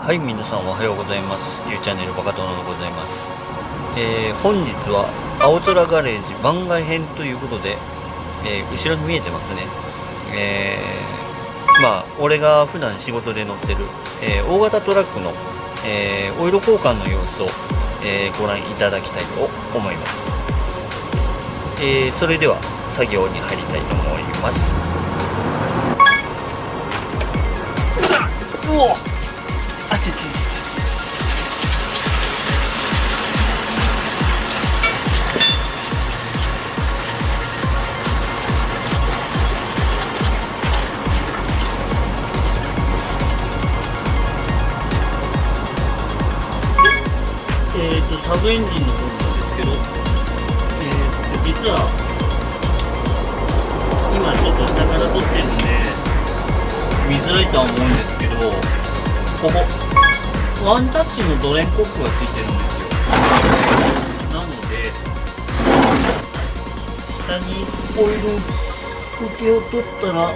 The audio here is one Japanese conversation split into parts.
はい、皆さんおはようございます。ゆうチャンネルバカ殿でございます。本日は青空ガレージ番外編ということで、後ろに見えてますね。俺が普段仕事で乗ってる、大型トラックの、オイル交換の様子を、ご覧いただきたいと思います。それでは作業に入りたいと思います。うおあちちちちサブエンジンの部分なんですけど、実は今ちょっと下から撮ってるんで見づらいとは思うんですけど、ここワンタッチのドレンコックがついてるんですよ。なので下にオイル拭きを取ったら、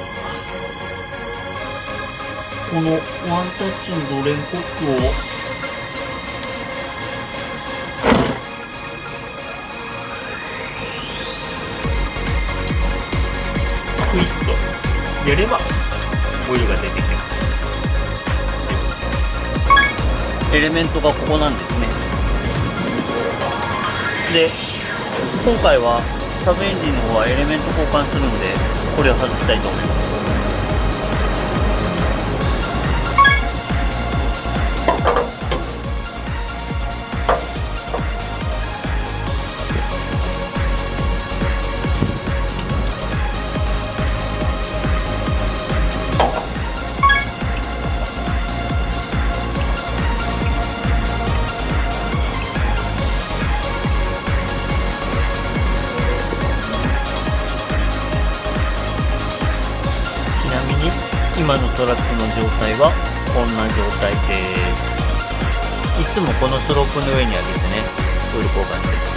このワンタッチのドレンコックをクイッとやればオイルが出てきます。エレメントがここなんですね。で、今回はサブエンジンの方はエレメント交換するんで、これを外したいと思います。今のトラックの状態はこんな状態です。いつもこのスロープの上に上げてね、オイル交換してます。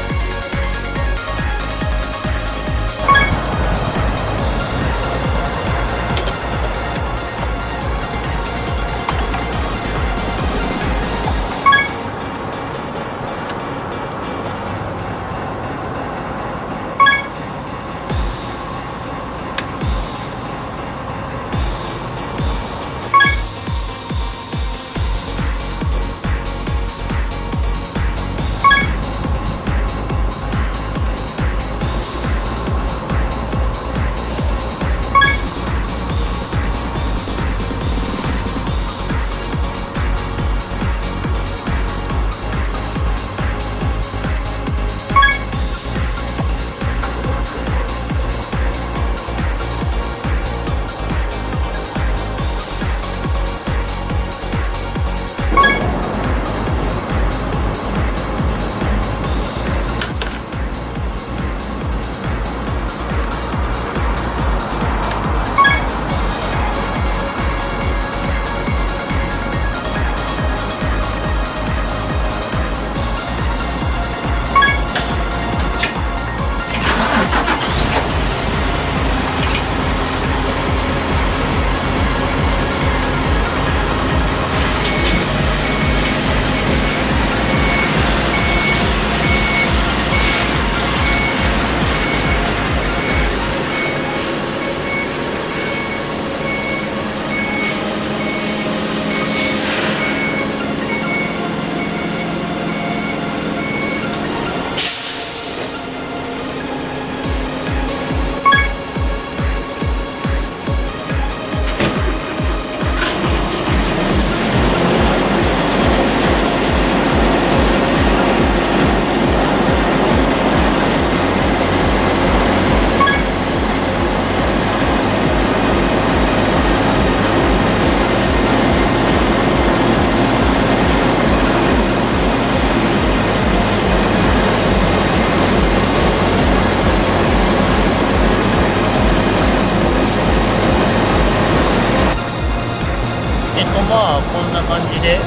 こんな感じで、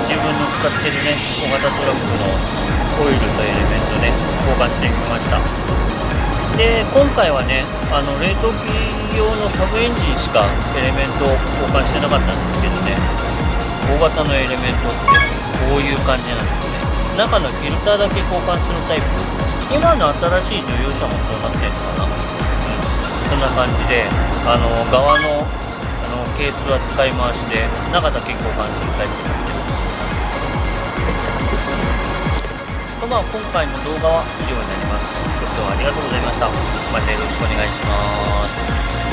自分の使ってるね大型トラックのオイルとエレメントね交換してみました。で今回はね冷凍機用のサブエンジンしかエレメントを交換してなかったんですけどね、大型のエレメントってこういう感じなんですね。中のフィルターだけ交換するタイプ。今の新しい乗用車もそうなってるのかな。そんな感じで側のケースは使い回しで中だけ交換するタイプになってます。今回の動画は以上になります。ご視聴ありがとうございました。またよろしくお願いします。